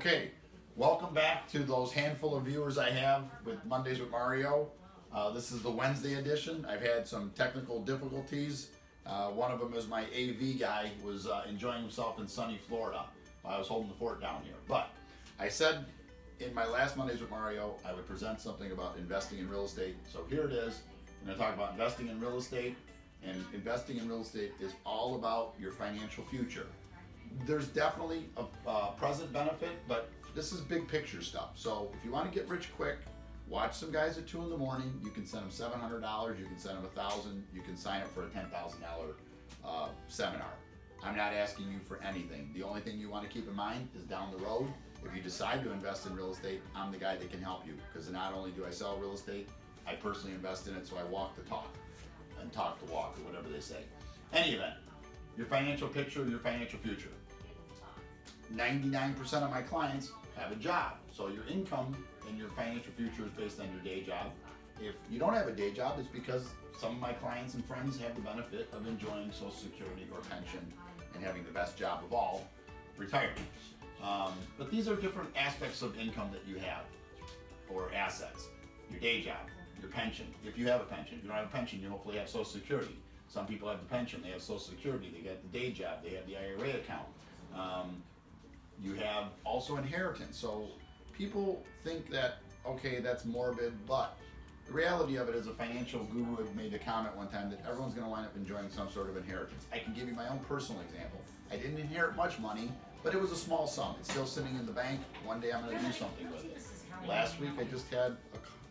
Okay, welcome back to those handful of viewers I have with Mondays with Mario. This is the Wednesday edition. I've had some technical difficulties. One of them is my AV guy who was enjoying himself in sunny Florida while I was holding the fort down here. But I said in my last Mondays with Mario, I would present something about investing in real estate. So here it is. I'm going to talk about investing in real estate. And investing in real estate is all about your financial future. There's definitely a present benefit, but this is big picture stuff. So if you want to get rich quick, watch some guys at 2 in the morning. You can send them $700, you can send them $1,000, you can sign up for a $10,000 seminar. I'm not asking you for anything. The only thing you want to keep in mind is down the road, if you decide to invest in real estate, I'm the guy that can help you, because not only do I sell real estate, I personally invest in it, so I walk the talk and talk the walk, or whatever they say. Any event, your financial picture, your financial future. 99% of my clients have a job, so your income and your financial future is based on your day job. If you don't have a day job, it's because some of my clients and friends have the benefit of enjoying Social Security or pension and having the best job of all, retirement. But these are different aspects of income that you have, or assets. Your day job, your pension, if you have a pension. If you don't have a pension, you hopefully have Social Security. Some people have the pension, they have Social Security, they got the day job, they have the IRA account. You have also inheritance. So people think that, okay, that's morbid, but the reality of it is a financial guru had made a comment one time that everyone's going to wind up enjoying some sort of inheritance. I can give you my own personal example. I didn't inherit much money, but it was a small sum. It's still sitting in the bank. One day I'm going to do something with it. Last week I just had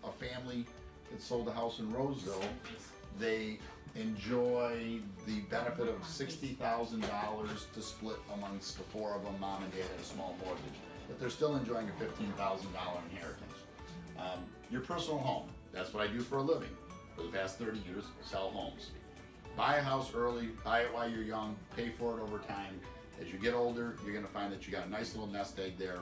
a family that sold a house in Roseville. They enjoy the benefit of $60,000 to split amongst the 4 of them. Mom and dad had a small mortgage, but they're still enjoying a $15,000 inheritance. Your personal home, that's what I do for a living. For the past 30 years, sell homes. Buy a house early, buy it while you're young, pay for it over time. As you get older, you're gonna find that you got a nice little nest egg there.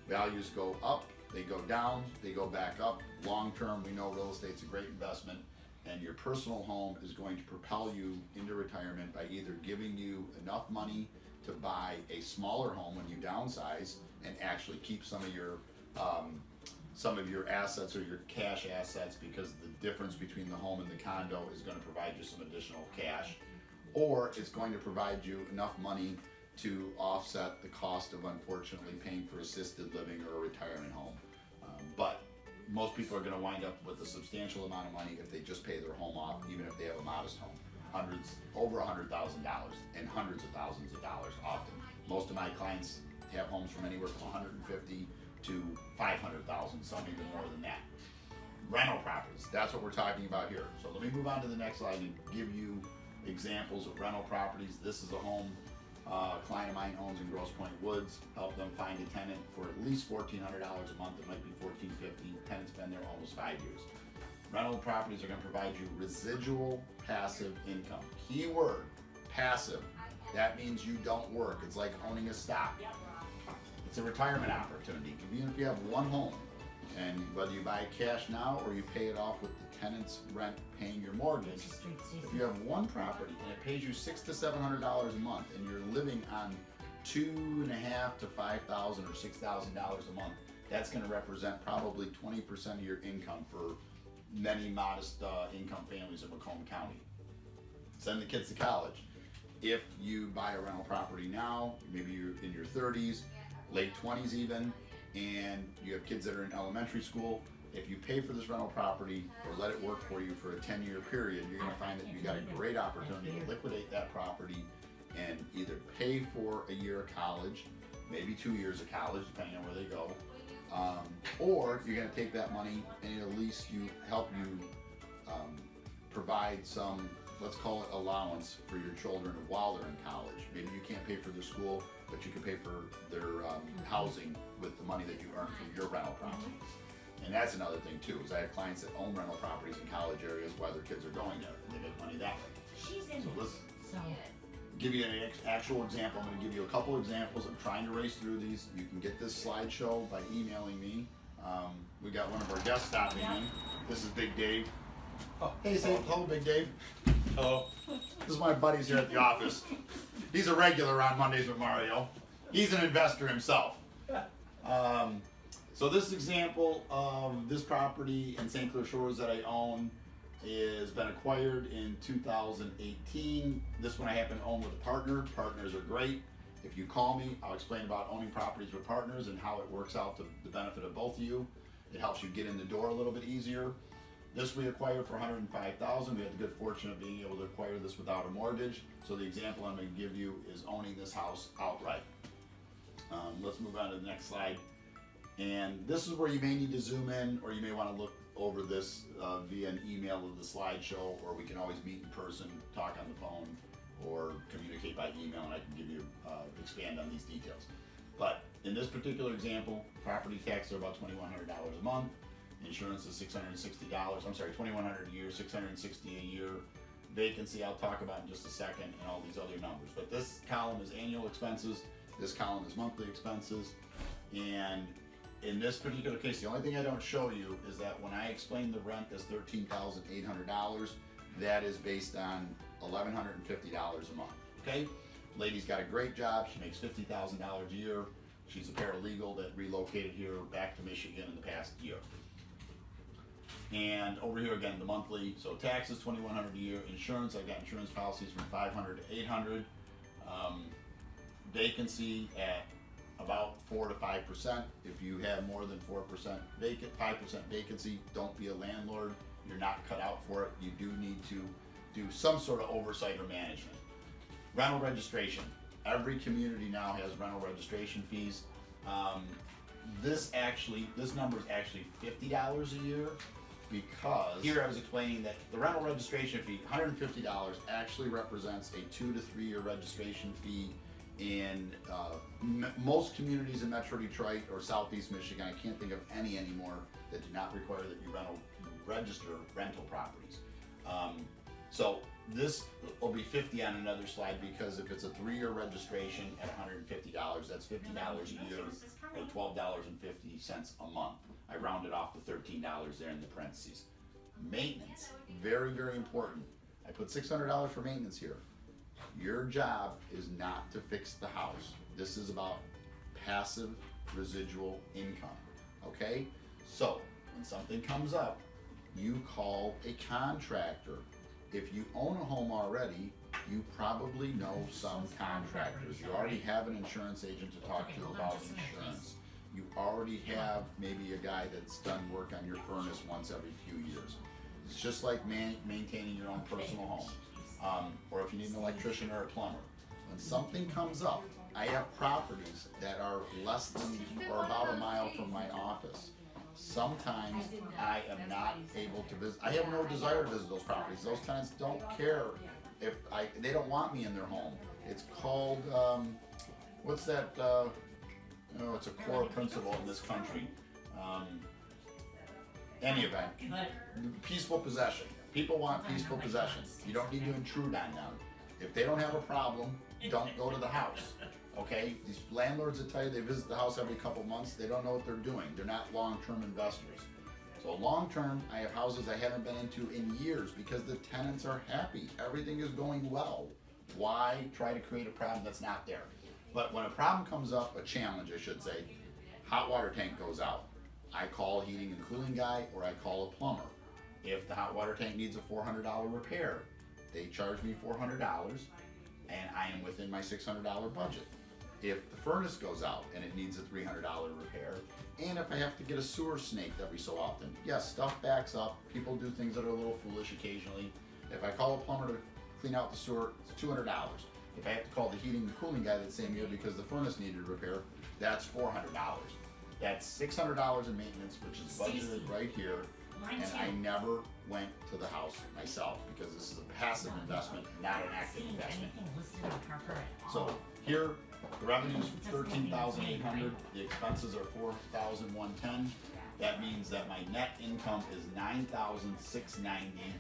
Values go up, they go down, they go back up. Long term, we know real estate's a great investment. And your personal home is going to propel you into retirement by either giving you enough money to buy a smaller home when you downsize and actually keep some of your assets or your cash assets, because the difference between the home and the condo is going to provide you some additional cash, or it's going to provide you enough money to offset the cost of unfortunately paying for assisted living or a retirement home. But most people are going to wind up with a substantial amount of money if they just pay their home off, even if they have a modest home. Over $100,000 and hundreds of thousands of dollars often. Most of my clients have homes from anywhere from $150,000 to $500,000, some even more than that. Rental properties, that's what we're talking about here. So let me move on to the next slide and give you examples of rental properties. This is a home a client of mine owns in Grosse Pointe Woods. Help them find a tenant for at least $1,400 a month. It might be $1,450. Tenant's been there almost 5 years. Rental properties are going to provide you residual passive income. Keyword, passive. That means you don't work. It's like owning a stock. It's a retirement opportunity. Even if you have one home, and whether you buy cash now or you pay it off with the tenant's rent paying your mortgage, if you have one property and it pays you $600 to $700 a month, and you're living on $2,500 to $5,000 or $6,000 a month, that's going to represent probably 20% of your income for many modest income families in Macomb County. Send the kids to college. If you buy a rental property now, maybe you're in your 30s, late 20s even, and you have kids that are in elementary school, if you pay for this rental property or let it work for you for a 10-year period, you're going to find that you got a great opportunity to liquidate that property and either pay for a year of college, maybe 2 years of college, depending on where they go, or you're going to take that money and at least help you provide some, let's call it allowance for your children while they're in college. Maybe you can't pay for their school, but you can pay for their housing with the money that you earn from your rental property. And that's another thing too, is I have clients that own rental properties in college areas while their kids are going there, and they make money that way. So let's give you an actual example. I'm going to give you a couple examples. I'm trying to race through these. You can get this slideshow by emailing me. We got one of our guests stopping in. This is Big Dave. Oh, hey, say hello, Big Dave. Hello. This is my buddies here at the office. He's a regular on Mondays with Mario. He's an investor himself. So this example of this property in St. Clair Shores that I own is been acquired in 2018. This one I happen to own with a partner. Partners are great. If you call me, I'll explain about owning properties with partners and how it works out to the benefit of both of you. It helps you get in the door a little bit easier. This we acquired for $105,000. We had the good fortune of being able to acquire this without a mortgage. So the example I'm going to give you is owning this house outright. Let's move on to the next slide. And this is where you may need to zoom in, or you may want to look over this via an email of the slideshow, or we can always meet in person, talk on the phone, or communicate by email, and I can give you expand on these details. But in this particular example, property taxes are about $2,100 a month. Insurance is $660. I'm sorry, $2,100 a year, $660 a year. Vacancy I'll talk about in just a second, and all these other numbers. But this column is annual expenses. This column is monthly expenses. And in this particular case, the only thing I don't show you is that when I explain the rent as $13,800, that is based on $1,150 a month. Okay? Lady's got a great job. She makes $50,000 a year. She's a paralegal that relocated here back to Michigan in the past year. And over here again, the monthly, so taxes $2,100 a year. Insurance, I've got insurance policies from $500 to $800. Vacancy at about 4 to 5%. If you have more than 4% vacant, 5% vacancy, don't be a landlord. You're not cut out for it. You do need to do some sort of oversight or management. Rental registration. Every community now has rental registration fees. This number is actually $50 a year, because here I was explaining that the rental registration fee, $150, actually represents a 2 to 3 year registration fee in most communities in Metro Detroit or Southeast Michigan. I can't think of any anymore that do not require that you register rental properties. So this will be 50 on another slide, because if it's a 3-year registration at $150, that's $50 a year, or $12.50 a month. I rounded off the $13 there in the parentheses. Maintenance, very, very important. I put $600 for maintenance here. Your job is not to fix the house. This is about passive residual income, okay? So when something comes up, you call a contractor. If you own a home already, you probably know some contractors. You already have an insurance agent to talk to about insurance. You already have maybe a guy that's done work on your furnace once every few years. It's just like maintaining your own personal home. Or if you need an electrician or a plumber. When something comes up, I have properties that are less than or about a mile from my office. Sometimes I am not able to visit. I have no desire to visit those properties. Those tenants don't care if they don't want me in their home. It's called, what's that, it's a core principle in this country. Any event, peaceful possession. People want peaceful possession. You don't need to intrude on them. If they don't have a problem, don't go to the house. Okay? These landlords that tell you they visit the house every couple months, they don't know what they're doing. They're not long-term investors. So long-term, I have houses I haven't been into in years because the tenants are happy. Everything is going well. Why try to create a problem that's not there? But when a problem comes up, a challenge I should say, hot water tank goes out. I call a heating and cooling guy, or I call a plumber. If the hot water tank needs a $400 repair, they charge me $400, and I am within my $600 budget. If the furnace goes out and it needs a $300 repair, and if I have to get a sewer snaked every so often, yes, stuff backs up. People do things that are a little foolish occasionally. If I call a plumber to clean out the sewer, it's $200. If I have to call the heating and cooling guy that same year because the furnace needed repair, that's $400. That's $600 in maintenance, which is budgeted right here. And I never went to the house myself because this is a passive investment, not an active investment. So here, the revenue is $13,800. The expenses are $4,110. That means that my net income is $9,690,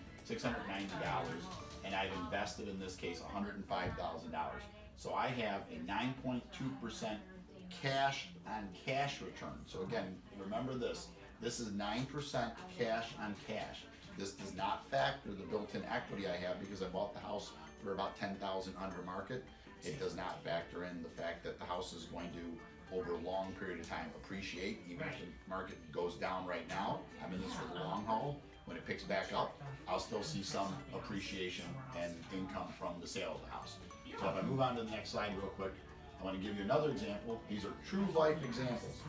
and I've invested in this case $105,000. So I have a 9.2% cash on cash return. So again, remember this. This is 9% cash on cash. This does not factor the built-in equity I have because I bought the house for about $10,000 under market. It does not factor in the fact that the house is going to over a long period of time appreciate, even if the market goes down right now. I'm in this for the long haul. When it picks back up, I'll still see some appreciation and income from the sale of the house. So if I move on to the next slide real quick, I want to give you another example. These are true life examples.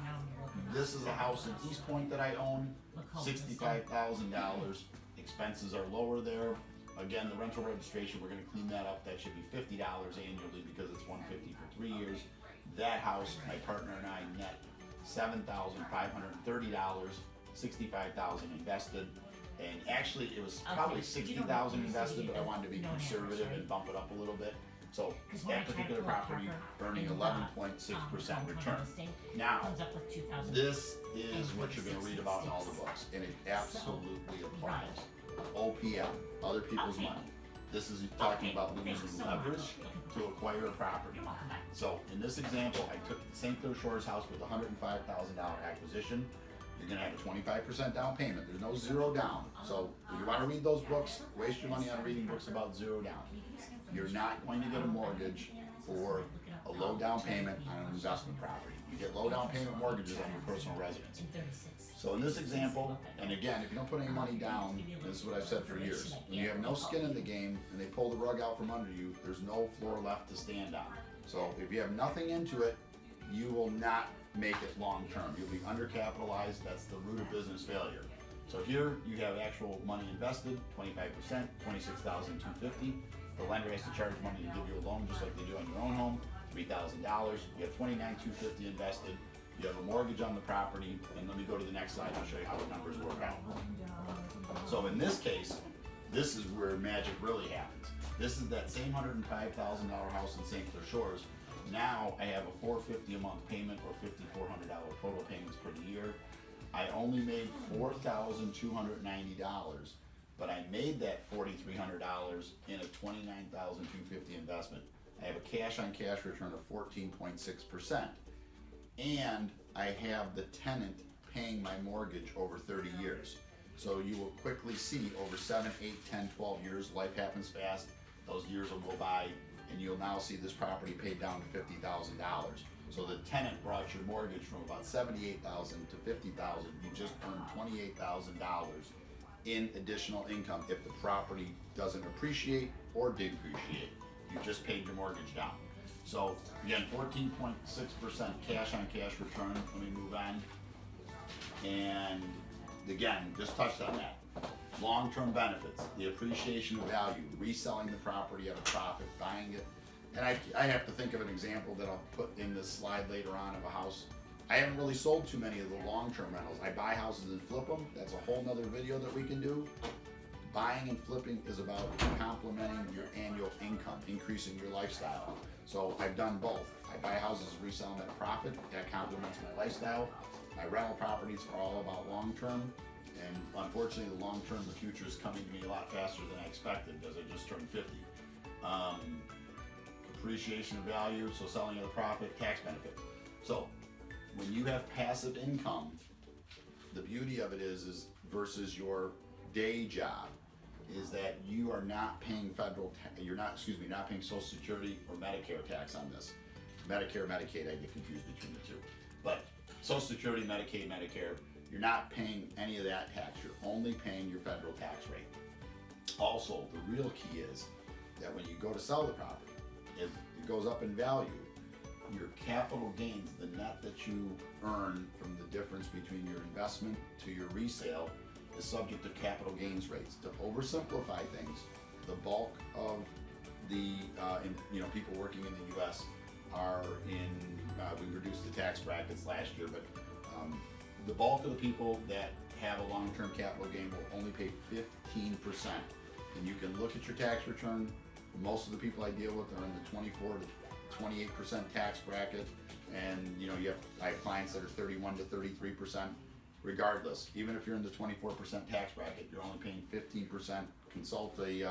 This is a house in East Point that I own, $65,000. Expenses are lower there. Again, the rental registration, we're gonna clean that up. That should be $50 annually because it's $150 for 3 years. That house, my partner and I net $7,530, $65,000 invested. And actually, it was probably $60,000 invested, but I wanted to be conservative and bump it up a little bit. So that particular property earning 11.6% return. Now, this is what you're gonna read about in all the books, and it absolutely applies. OPM, other people's money. This is talking about using leverage to acquire a property. So in this example, I took the St. Clair Shores house with a $105,000 acquisition. You're gonna have a 25% down payment. There's no zero down. So if you wanna read those books, waste your money on reading books about zero down. You're not going to get a mortgage for a low down payment on an investment property. You get low down payment mortgages on your personal residence. So in this example, and again, if you don't put any money down, this is what I've said for years, when you have no skin in the game and they pull the rug out from under you, there's no floor left to stand on. So if you have nothing into it, you will not make it long term. You'll be undercapitalized. That's the root of business failure. So here you have actual money invested, 25%, $26,250. The lender has to charge money to give you a loan just like they do on your own home, $3,000. You have $29,250 invested. You have a mortgage on the property, and let me go to the next slide and I'll show you how the numbers work out. So in this case, this is where magic really happens. This is that same $105,000 house in St. Clair Shores. Now I have a $450 a month payment or $5,400 total payments per year. I only made $4,290, but I made that $4,300 in a $29,250 investment. I have a cash on cash return of 14.6%. And I have the tenant paying my mortgage over 30 years. So you will quickly see over 7, 8, 10, 12 years, life happens fast, those years will go by, and you'll now see this property paid down to $50,000. So the tenant brought your mortgage from about $78,000 to $50,000. You just earned $28,000 in additional income if the property doesn't appreciate or depreciate. You just paid your mortgage down. So again, 14.6% cash on cash return. Let me move on. And again, just touched on that. Long-term benefits, the appreciation of value, reselling the property at a profit, buying it. And I have to think of an example that I'll put in this slide later on of a house. I haven't really sold too many of the long-term rentals. I buy houses and flip them. That's a whole nother video that we can do. Buying and flipping is about complementing your annual income, increasing your lifestyle. So I've done both. I buy houses and resell them at a profit. That complements my lifestyle. My rental properties are all about long-term. And unfortunately, the long-term, the future is coming to me a lot faster than I expected because I just turned 50. Appreciation of value, so selling at a profit, tax benefit. So when you have passive income, the beauty of it is versus your day job, is that you are not paying not paying Social Security or Medicare tax on this. Medicare, Medicaid, I get confused between the two. But Social Security, Medicaid, Medicare, you're not paying any of that tax. You're only paying your federal tax rate. Also, the real key is that when you go to sell the property, if it goes up in value, your capital gains, the net that you earn from the difference between your investment to your resale, is subject to capital gains rates. To oversimplify things, the bulk of the people working in the U.S. are in. We reduced the tax brackets last year, but the bulk of the people that have a long-term capital gain will only pay 15%. And you can look at your tax return. Most of the people I deal with are in the 24 to 28% tax bracket, and I have clients that are 31 to 33%. Regardless, even if you're in the 24% tax bracket, you're only paying 15%. Consult a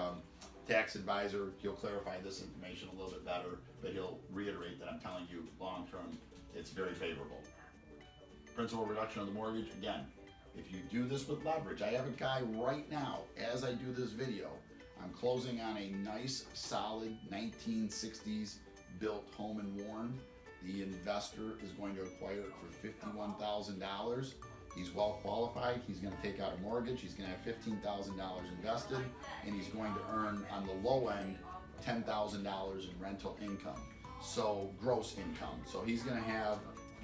tax advisor. He'll clarify this information a little bit better, but he'll reiterate that I'm telling you long term, it's very favorable. Principal reduction of the mortgage, again, if you do this with leverage, I have a guy right now, as I do this video, I'm closing on a nice, solid 1960s built home in Warren The investor is going to acquire it for $51,000. He's well qualified, he's gonna take out a mortgage, he's gonna have $15,000 invested, and he's going to earn, on the low end, $10,000 in rental income. So, gross income. So he's gonna have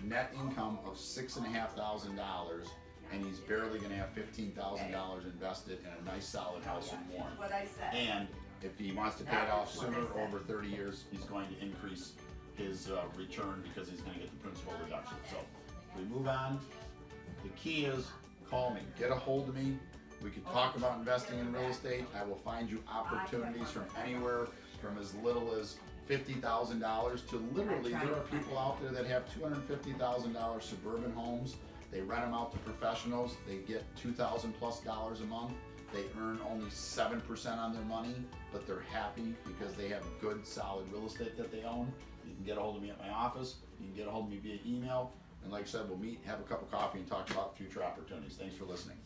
net income of $6,500, and he's barely gonna have $15,000 invested in a nice solid house in Warren. What I said. And if he wants to pay it off sooner, over 30 years, he's going to increase his return because he's gonna get the principal reduction. So, we move on. The key is, call me, get a hold of me. We can talk about investing in real estate. I will find you opportunities from anywhere from as little as $50,000 to literally, there are people out there that have $250,000 suburban homes. They rent them out to professionals. They get $2,000+ a month. They earn only 7% on their money, but they're happy because they have good, solid real estate that they own. You can get a hold of me at my office. You can get a hold of me via email. And like I said, we'll meet, have a cup of coffee, and talk about future opportunities. Thanks for listening.